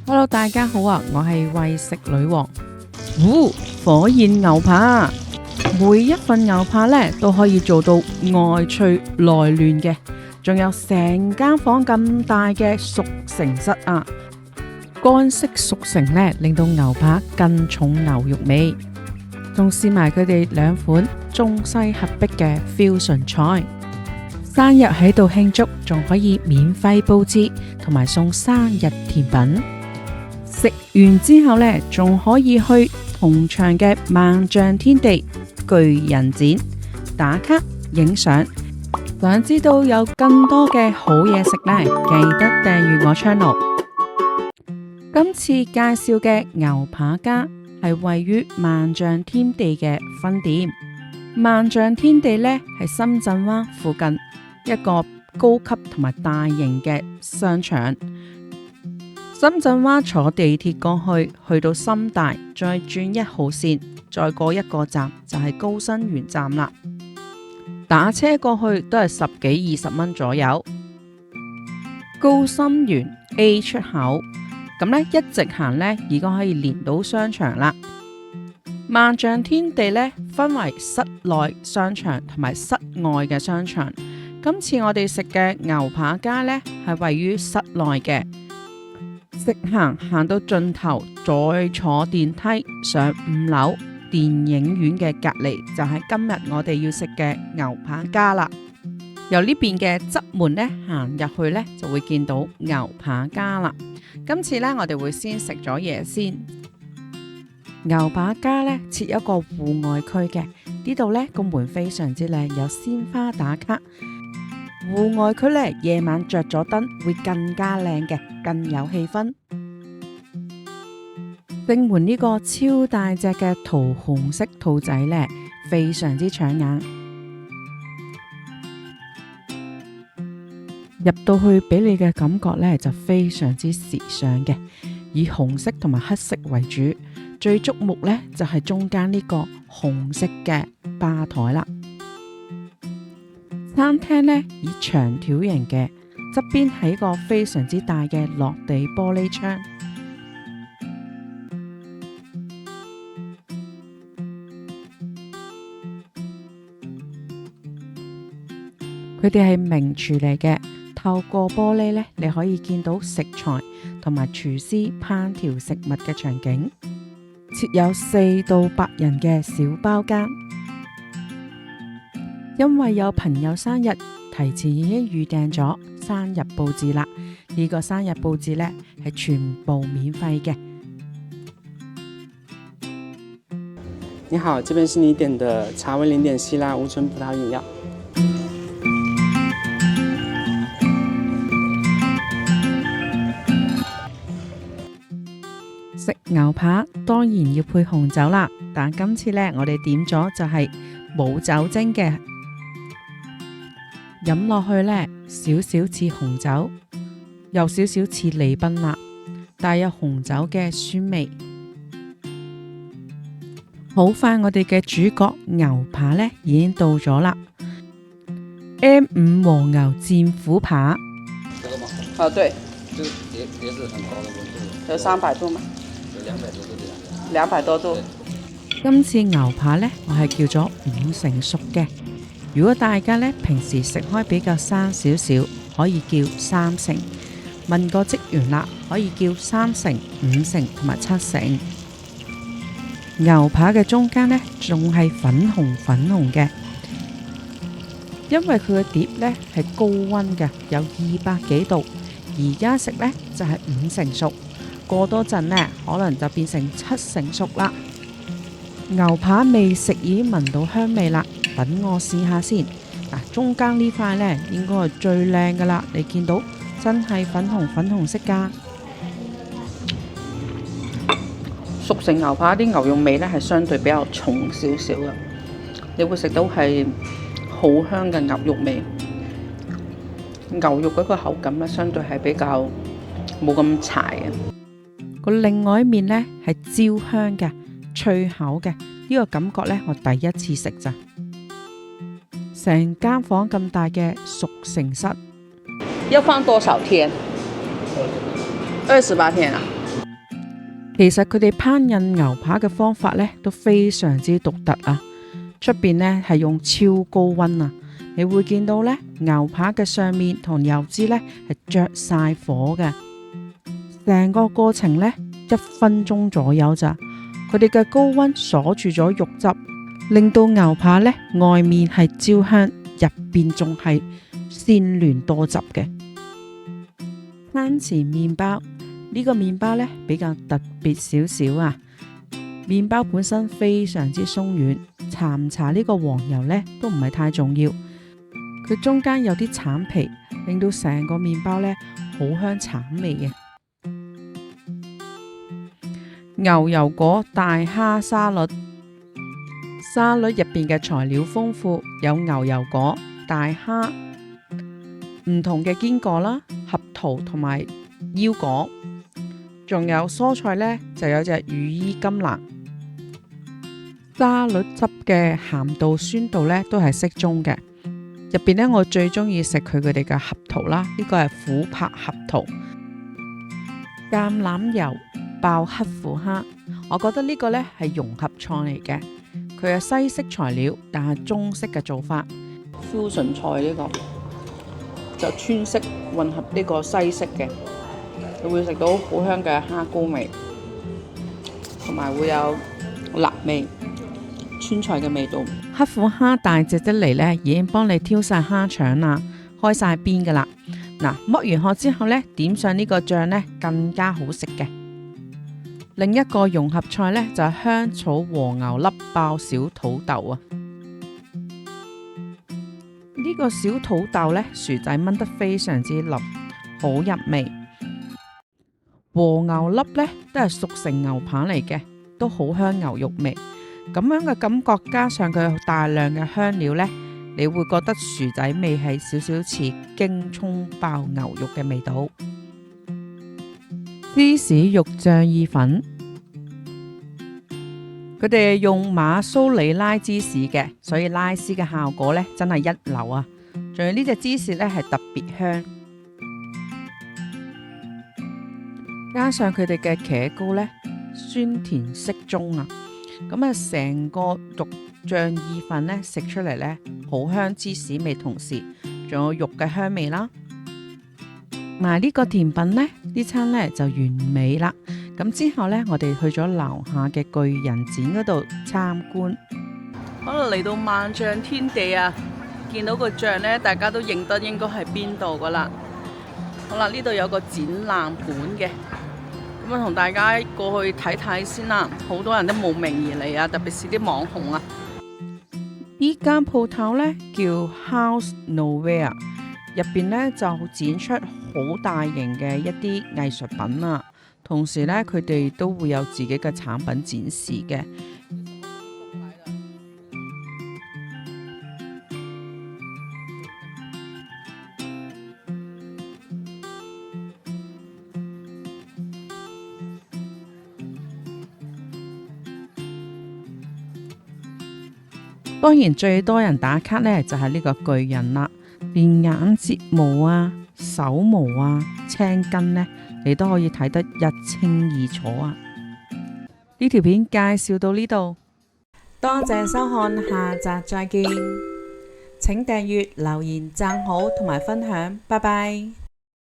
Hello， 大家好啊！我係為食女王。火焰牛扒，每一份牛扒呢都可以做到外脆內嫩嘅，仲有成間房咁大嘅熟成室啊！乾式熟成呢，令到牛扒更重牛肉味。仲試埋佢哋兩款中西合璧嘅 fusion 菜。生日喺度慶祝，仲可以免費布置同埋送生日甜品。食完之後呢，仲可以去同場嘅萬象天地巨人展打卡影相。想知道有更多嘅好嘢食呢，記得訂閱我 channel。今次介紹嘅牛扒家係位於萬象天地嘅分店。萬象天地呢係深圳灣附近一個高級同埋大型嘅商場。深圳灣坐地鐵過去，去到深大，再轉1號線，再過一個站就係高新園站啦。打車過去都係10幾20蚊左右。高新園 A 出口，咁呢一直行呢，已經可以連到商場啦。萬象天地呢分為室內商場同埋室外嘅商場。今次我哋食嘅牛扒家呢係位於室內嘅。直行到盡頭，再坐電梯上5樓電影院嘅隔離，就係今日我哋要食嘅牛扒家啦。由呢邊嘅側門呢行入去呢，就會見到牛扒家啦。今次呢，我哋會先食咗嘢先。牛扒家呢設一個戶外區嘅，呢度呢個門非常之靚，有鮮花打卡。戶外區呢，夜晚着咗燈會更加靚嘅，更有氣氛。正門呢個超大隻嘅桃紅色兔仔呢，非常之搶眼。入到去俾你嘅感覺呢，就非常之時尚嘅，以紅色同埋黑色為主。最矚目呢，就係中間呢個紅色嘅吧台啦。餐廳呢以長條形嘅，側邊係一個非常之大嘅落地玻璃窗。佢哋係名廚嚟嘅，透過玻璃呢，你可以見到食材同埋廚師烹調食物嘅場景。設有4到8人嘅小包間。因為有朋友生日，提前已經預訂咗生日佈置啦。呢個生日佈置呢係全部免費嘅。你好，這邊是你點的茶味0點希臘無醇葡萄飲料。食牛扒當然要配紅酒啦，但今次呢，我哋點咗就係冇酒精嘅。飲落去呢，少少似紅酒，有少少似利賓納，帶有紅酒嘅酸味。好快，我哋嘅主角牛扒呢已經到咗啦。M5 和牛戰虎扒。這個嗎？啊，對，這個也是很高的溫度。有300度嗎？有200多度的。200多度。今次牛扒呢，我係叫咗5成熟嘅。如果大家呢平時食開比較生少少，可以叫3成。問個職員啦，可以叫3成、5成同埋7成。牛扒嘅中間呢，仲係粉紅嘅，因為佢嘅碟呢係高溫嘅，有200幾度。而家食呢就係5成熟，過多陣呢可能就變成7成熟啦。牛扒未食已經聞到香味啦，等我試下先。中間呢塊呢應該係最靚噶啦，你見到真係粉紅色噶。熟成牛扒啲牛肉味呢係相對比較重少少嘅，你會食到係好香嘅牛肉味。牛肉嗰個口感呢，相對係比較冇咁柴嘅。個另外一面呢係焦香嘅。脆口嘅呢個感覺呢，我第一次食咋。成間房咁大嘅熟成室，要放多少天？28天啊？其實佢哋烹飪牛扒嘅方法呢都非常之獨特啊！出邊呢係用超高溫啊，你會見到呢牛扒嘅上面同油脂呢係着晒火嘅，成個過程呢1分鐘左右咋。佢哋嘅高溫鎖住咗肉汁，令到牛扒呢外面係焦香，入邊仲係鮮嫩多汁嘅。餐前麵包。呢個麵包呢比較特別少少啊，麵包本身非常之鬆軟，搽唔搽呢個黃油呢都唔係太重要，佢中間有啲橙皮，令到成個麵包呢好香橙味嘅。牛油果大蝦沙律，沙律入邊嘅材料豐富，有牛油果、大蝦、唔同嘅堅果啦、合桃同埋腰果。仲有蔬菜呢，就有隻羽衣甘藍。沙律汁嘅鹹度、酸度呢都係適中嘅。入邊呢，我最中意食佢哋嘅合桃啦，呢個係琥珀合桃。橄欖油爆黑虎蝦，我覺得呢個呢係融合菜嚟嘅，佢係西式材料，但係中式嘅做法。fusion 菜呢個就川式混合呢個西式嘅。你會食到好香嘅蝦膏味，同埋會有辣味、川菜嘅味道。黑虎蝦大隻得嚟呢，已經幫你挑晒蝦腸啦，開晒邊噶啦。嗱，剝完殼之後呢，點上呢個醬呢，更加好食嘅。另一個融合菜呢，就係香草和牛粒爆小土豆啊。呢個小土豆呢，薯仔炆得非常之腍，好入味。和牛粒呢都係熟成牛扒嚟嘅，都好香牛肉味。咁樣嘅感覺，加上佢大量嘅香料呢，你會覺得薯仔味係少少似京蔥爆牛肉嘅味道。芝士肉醬意粉，佢哋係用馬蘇里拉芝士嘅，所以拉絲嘅效果呢真係一流啊！仲有呢隻芝士呢係特別香。加上佢哋嘅茄膏呢，酸甜適中啊，咁啊成個肉醬意粉呢，食出嚟呢，好香芝士味，同時仲有肉嘅香味啦。嗱，呢個甜品呢，呢餐呢就完美啦。咁之後呢，我哋去咗樓下嘅巨人展嗰度參觀。可能嚟到萬象天地啊，見到個像呢，大家都認得應該係邊度噶啦。好啦，呢度有個展覽館嘅。咁同大家過去睇睇先啦，好多人都慕名而嚟啊，特別是啲網紅啊。呢間鋪頭呢叫 House Nowhere， 入邊呢就展出好大型嘅一啲藝術品啊，同時呢，佢哋都會有自己嘅產品展示嘅。當然最多人打卡呢，就係呢個巨人啦，連眼睫毛啊、手毛啊、青筋呢，你都可以睇得一清二楚啊！呢條片介紹到呢度，多謝收看，下集再見。請訂閱、留言、讚好同埋分享，拜拜。